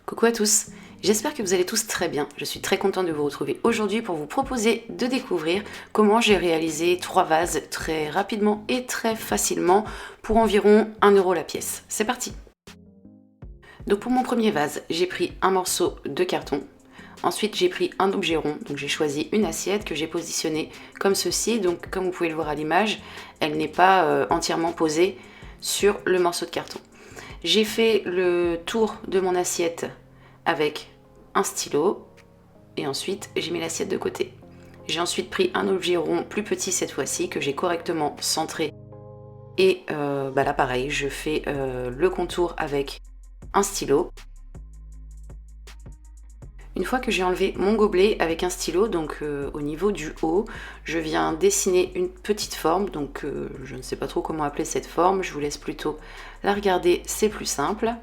Coucou à tous, j'espère que vous allez tous très bien. Je suis très contente de vous retrouver aujourd'hui pour vous proposer de découvrir comment j'ai réalisé 3 vases très rapidement et très facilement pour environ 1 € la pièce. C'est parti! Donc pour mon premier vase, j'ai pris un morceau de carton. Ensuite, j'ai pris un objet rond, donc j'ai choisi une assiette que j'ai positionnée comme ceci. Donc comme vous pouvez le voir à l'image, elle n'est pas entièrement posée sur le morceau de carton. J'ai fait le tour de mon assiette avec un stylo et ensuite j'ai mis l'assiette de côté. J'ai ensuite pris un objet rond plus petit cette fois-ci que j'ai correctement centré et là pareil, je fais le contour avec un stylo. Une fois que j'ai enlevé mon gobelet avec un stylo, donc au niveau du haut, je viens dessiner une petite forme, donc je ne sais pas trop comment appeler cette forme, je vous laisse plutôt la regarder, c'est plus simple.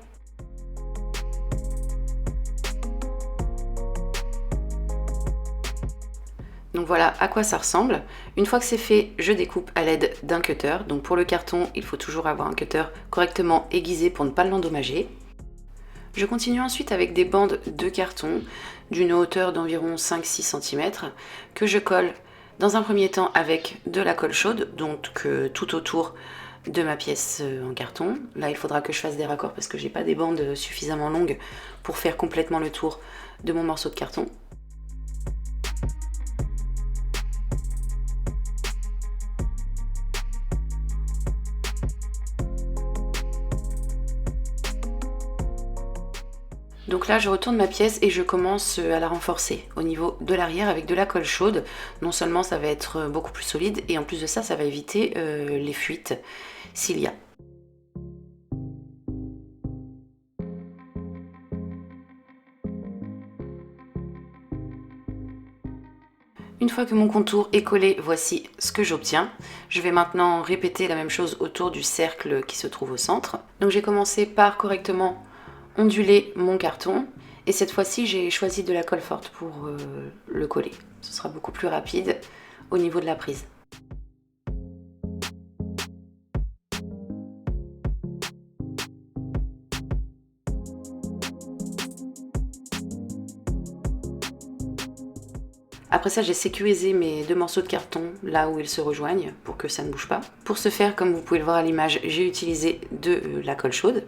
Donc voilà à quoi ça ressemble. Une fois que c'est fait, je découpe à l'aide d'un cutter. Donc pour le carton, il faut toujours avoir un cutter correctement aiguisé pour ne pas l'endommager. Je continue ensuite avec des bandes de carton d'une hauteur d'environ 5-6 cm que je colle dans un premier temps avec de la colle chaude, donc tout autour de ma pièce en carton. Là, il faudra que je fasse des raccords parce que j'ai pas des bandes suffisamment longues pour faire complètement le tour de mon morceau de carton. Donc là, je retourne ma pièce et je commence à la renforcer au niveau de l'arrière avec de la colle chaude. Non seulement ça va être beaucoup plus solide et en plus de ça, ça va éviter les fuites s'il y a. Une fois que mon contour est collé, voici ce que j'obtiens. Je vais maintenant répéter la même chose autour du cercle qui se trouve au centre. Donc j'ai commencé par correctement onduler mon carton et cette fois-ci j'ai choisi de la colle forte pour le coller. Ce sera beaucoup plus rapide au niveau de la prise. Après ça, j'ai sécurisé mes 2 morceaux de carton là où ils se rejoignent pour que ça ne bouge pas. Pour ce faire, comme vous pouvez le voir à l'image, j'ai utilisé de la colle chaude.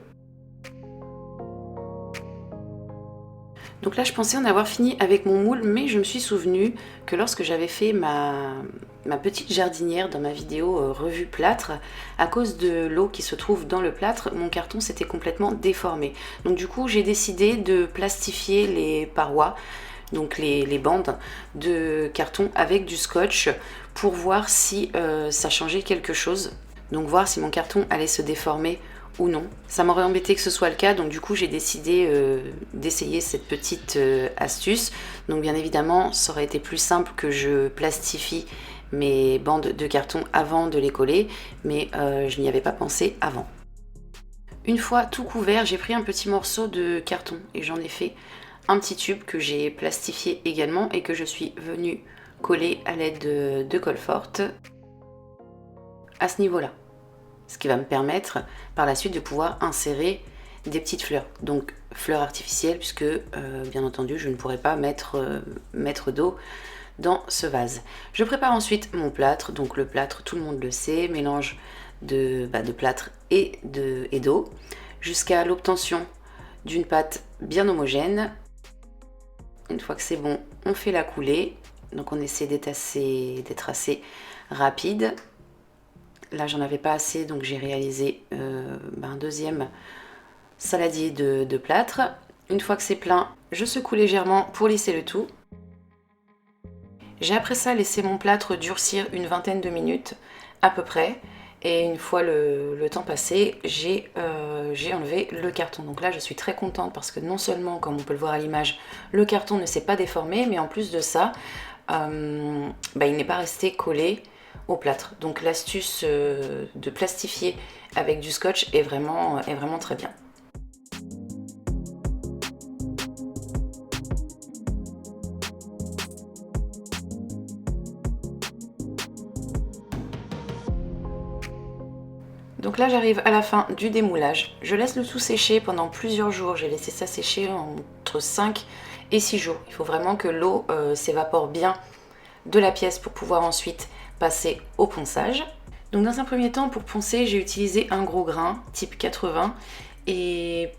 Donc là, je pensais en avoir fini avec mon moule, mais je me suis souvenu que lorsque j'avais fait ma petite jardinière dans ma vidéo revue plâtre, à cause de l'eau qui se trouve dans le plâtre, mon carton s'était complètement déformé. Donc du coup, j'ai décidé de plastifier les parois, donc les bandes de carton avec du scotch pour voir si ça changeait quelque chose. Donc voir si mon carton allait se déformer ou non. Ça m'aurait embêté que ce soit le cas, donc du coup j'ai décidé d'essayer cette petite astuce. Donc bien évidemment, ça aurait été plus simple que je plastifie mes bandes de carton avant de les coller, mais je n'y avais pas pensé avant. Une fois tout couvert, j'ai pris un petit morceau de carton et j'en ai fait un petit tube que j'ai plastifié également et que je suis venue coller à l'aide de colle forte à ce niveau-là. Ce qui va me permettre par la suite de pouvoir insérer des petites fleurs, donc fleurs artificielles puisque bien entendu je ne pourrai pas mettre d'eau dans ce vase. Je prépare ensuite mon plâtre, donc le plâtre tout le monde le sait, mélange de plâtre et d'eau jusqu'à l'obtention d'une pâte bien homogène. Une fois que c'est bon, on fait la coulée, donc on essaie d'être assez rapide. Là, j'en avais pas assez, donc j'ai réalisé un deuxième saladier de plâtre. Une fois que c'est plein, je secoue légèrement pour lisser le tout. J'ai après ça laissé mon plâtre durcir une vingtaine de minutes à peu près. Et une fois le temps passé, j'ai enlevé le carton. Donc là, je suis très contente parce que non seulement, comme on peut le voir à l'image, le carton ne s'est pas déformé, mais en plus de ça, il n'est pas resté collé au plâtre. Donc l'astuce de plastifier avec du scotch est vraiment très bien. Donc là j'arrive à la fin du démoulage. Je laisse le tout sécher pendant plusieurs jours. J'ai laissé ça sécher entre 5 et 6 jours. Il faut vraiment que l'eau s'évapore bien de la pièce pour pouvoir ensuite passer au ponçage. Donc dans un premier temps, pour poncer, j'ai utilisé un gros grain type 80. Et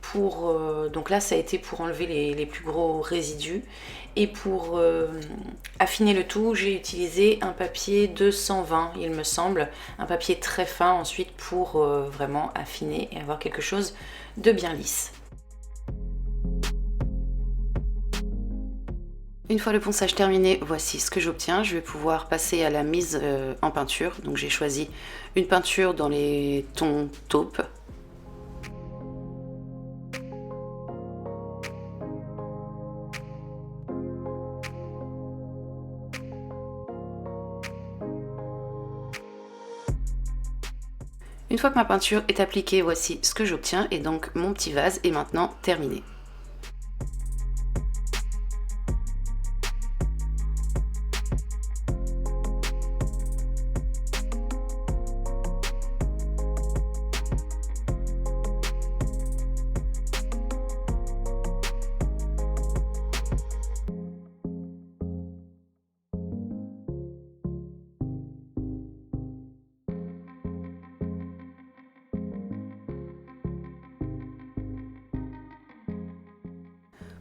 donc là ça a été pour enlever les plus gros résidus. Et pour affiner le tout, j'ai utilisé un papier de 120, il me semble. Un papier très fin ensuite pour vraiment affiner et avoir quelque chose de bien lisse. Une fois le ponçage terminé, voici ce que j'obtiens. Je vais pouvoir passer à la mise en peinture. Donc j'ai choisi une peinture dans les tons taupe. Une fois que ma peinture est appliquée, voici ce que j'obtiens et donc mon petit vase est maintenant terminé.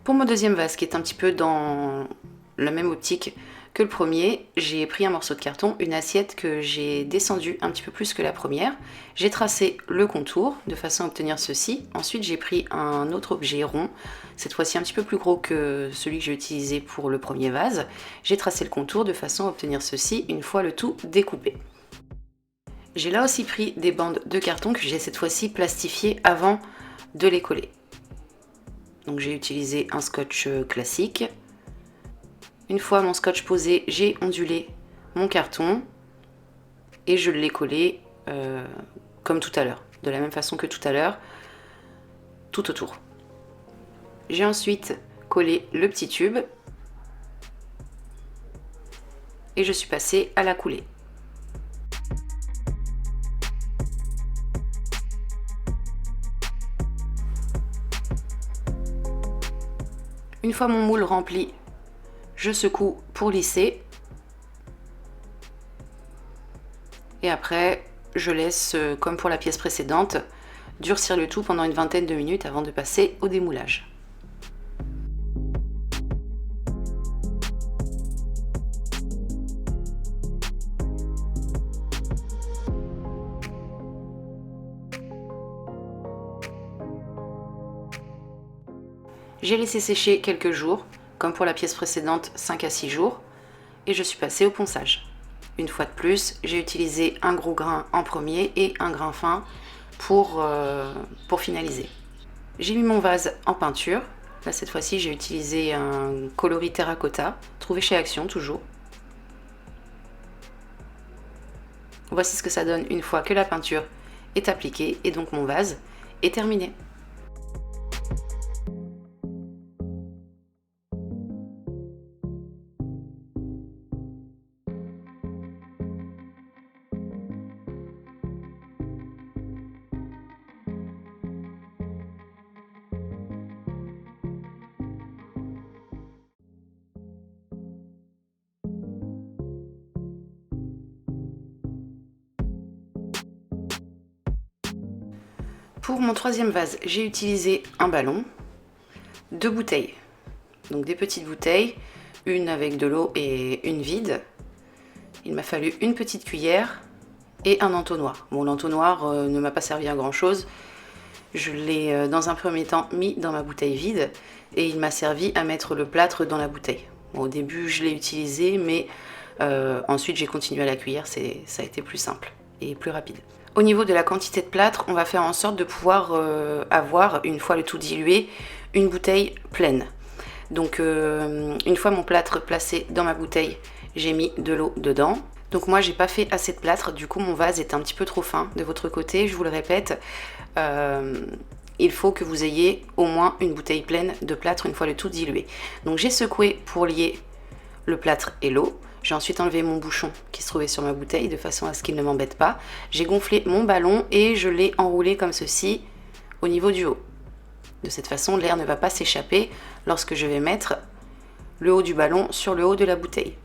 Pour mon deuxième vase, qui est un petit peu dans la même optique que le premier, j'ai pris un morceau de carton, une assiette que j'ai descendue un petit peu plus que la première. J'ai tracé le contour de façon à obtenir ceci. Ensuite, j'ai pris un autre objet rond, cette fois-ci un petit peu plus gros que celui que j'ai utilisé pour le premier vase. J'ai tracé le contour de façon à obtenir ceci une fois le tout découpé. J'ai là aussi pris des bandes de carton que j'ai cette fois-ci plastifiées avant de les coller. Donc j'ai utilisé un scotch classique. Une fois mon scotch posé, j'ai ondulé mon carton et je l'ai collé comme tout à l'heure, de la même façon que tout à l'heure, tout autour. J'ai ensuite collé le petit tube et je suis passée à la coulée. Une fois mon moule rempli, je secoue pour lisser. Et après, je laisse, comme pour la pièce précédente, durcir le tout pendant une vingtaine de minutes avant de passer au démoulage. J'ai laissé sécher quelques jours, comme pour la pièce précédente, 5 à 6 jours, et je suis passée au ponçage. Une fois de plus, j'ai utilisé un gros grain en premier et un grain fin pour finaliser. J'ai mis mon vase en peinture. Là, cette fois-ci, j'ai utilisé un coloris terracotta, trouvé chez Action toujours. Voici ce que ça donne une fois que la peinture est appliquée et donc mon vase est terminé. Pour mon troisième vase, j'ai utilisé un ballon, 2 bouteilles, donc des petites bouteilles, une avec de l'eau et une vide. Il m'a fallu une petite cuillère et un entonnoir. Bon, l'entonnoir ne m'a pas servi à grand chose. Je l'ai dans un premier temps mis dans ma bouteille vide et il m'a servi à mettre le plâtre dans la bouteille. Bon, au début je l'ai utilisé, mais ensuite j'ai continué à la cuillère, ça a été plus simple et plus rapide. Au niveau de la quantité de plâtre, on va faire en sorte de pouvoir avoir, une fois le tout dilué, une bouteille pleine. Donc une fois mon plâtre placé dans ma bouteille, j'ai mis de l'eau dedans. Donc moi j'ai pas fait assez de plâtre, du coup mon vase est un petit peu trop fin. De votre côté, je vous le répète, il faut que vous ayez au moins une bouteille pleine de plâtre une fois le tout dilué. Donc j'ai secoué pour lier le plâtre et l'eau. J'ai ensuite enlevé mon bouchon qui se trouvait sur ma bouteille de façon à ce qu'il ne m'embête pas. J'ai gonflé mon ballon et je l'ai enroulé comme ceci au niveau du haut. De cette façon, l'air ne va pas s'échapper lorsque je vais mettre le haut du ballon sur le haut de la bouteille.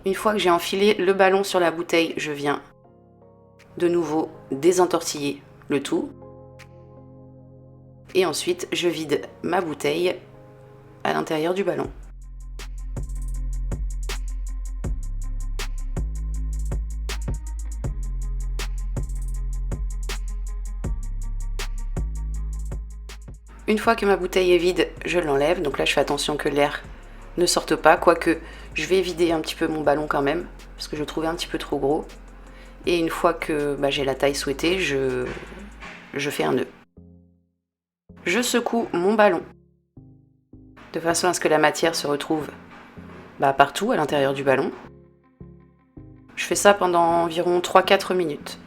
Une fois que j'ai enfilé le ballon sur la bouteille, je viens de nouveau désentortiller le tout. Et ensuite, je vide ma bouteille à l'intérieur du ballon. Une fois que ma bouteille est vide, je l'enlève. Donc là, je fais attention que l'air ne sorte pas. Quoique, je vais vider un petit peu mon ballon quand même, parce que je le trouvais un petit peu trop gros. Et une fois que j'ai la taille souhaitée, je fais un nœud. Je secoue mon ballon de façon à ce que la matière se retrouve partout à l'intérieur du ballon. Je fais ça pendant environ 3-4 minutes.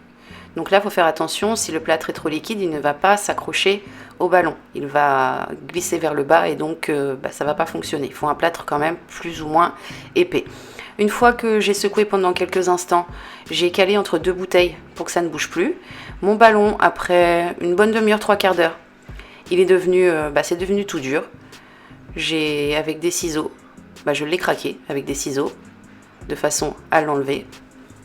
Donc là, il faut faire attention, si le plâtre est trop liquide, il ne va pas s'accrocher au ballon. Il va glisser vers le bas et donc ça ne va pas fonctionner. Il faut un plâtre quand même plus ou moins épais. Une fois que j'ai secoué pendant quelques instants, j'ai calé entre deux bouteilles pour que ça ne bouge plus. Mon ballon, après une bonne demi-heure, 3/4 d'heure, il est devenu, c'est devenu tout dur. Avec des ciseaux, je l'ai craqué avec des ciseaux de façon à l'enlever.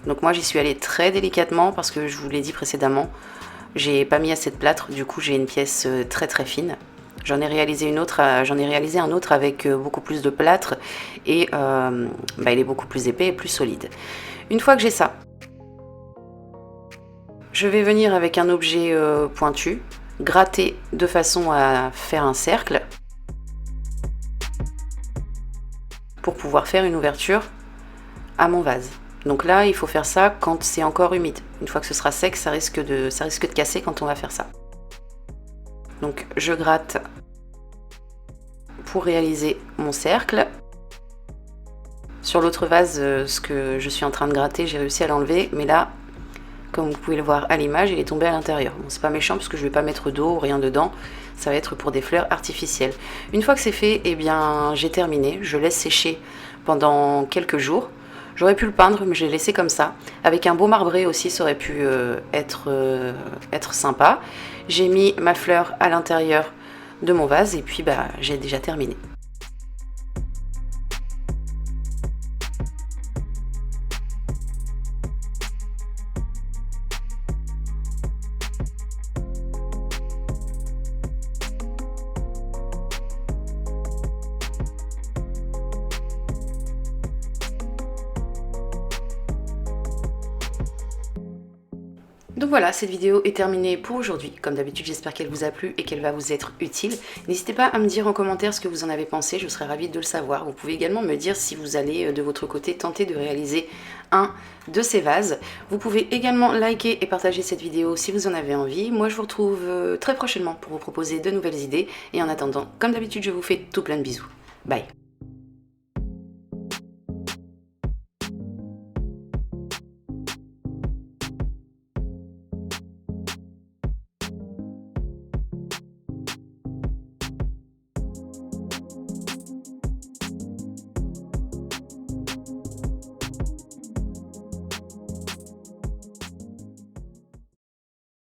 Donc moi j'y suis allée très délicatement parce que je vous l'ai dit précédemment, j'ai pas mis assez de plâtre, du coup j'ai une pièce très très fine. J'en ai réalisé un autre avec beaucoup plus de plâtre et il est beaucoup plus épais et plus solide. Une fois que j'ai ça, je vais venir avec un objet pointu, gratter de façon à faire un cercle pour pouvoir faire une ouverture à mon vase. Donc là, il faut faire ça quand c'est encore humide. Une fois que ce sera sec, ça risque de casser quand on va faire ça. Donc je gratte pour réaliser mon cercle. Sur l'autre vase, ce que je suis en train de gratter, j'ai réussi à l'enlever, mais là, comme vous pouvez le voir à l'image, il est tombé à l'intérieur. Bon, c'est pas méchant parce que je vais pas mettre d'eau ou rien dedans, ça va être pour des fleurs artificielles. Une fois que c'est fait, j'ai terminé. Je laisse sécher pendant quelques jours. J'aurais pu le peindre, mais je l'ai laissé comme ça. Avec un beau marbré aussi, ça aurait pu être sympa. J'ai mis ma fleur à l'intérieur de mon vase et puis j'ai déjà terminé. Donc voilà, cette vidéo est terminée pour aujourd'hui. Comme d'habitude, j'espère qu'elle vous a plu et qu'elle va vous être utile. N'hésitez pas à me dire en commentaire ce que vous en avez pensé, je serais ravie de le savoir. Vous pouvez également me dire si vous allez de votre côté tenter de réaliser un de ces vases. Vous pouvez également liker et partager cette vidéo si vous en avez envie. Moi, je vous retrouve très prochainement pour vous proposer de nouvelles idées. Et en attendant, comme d'habitude, je vous fais tout plein de bisous. Bye!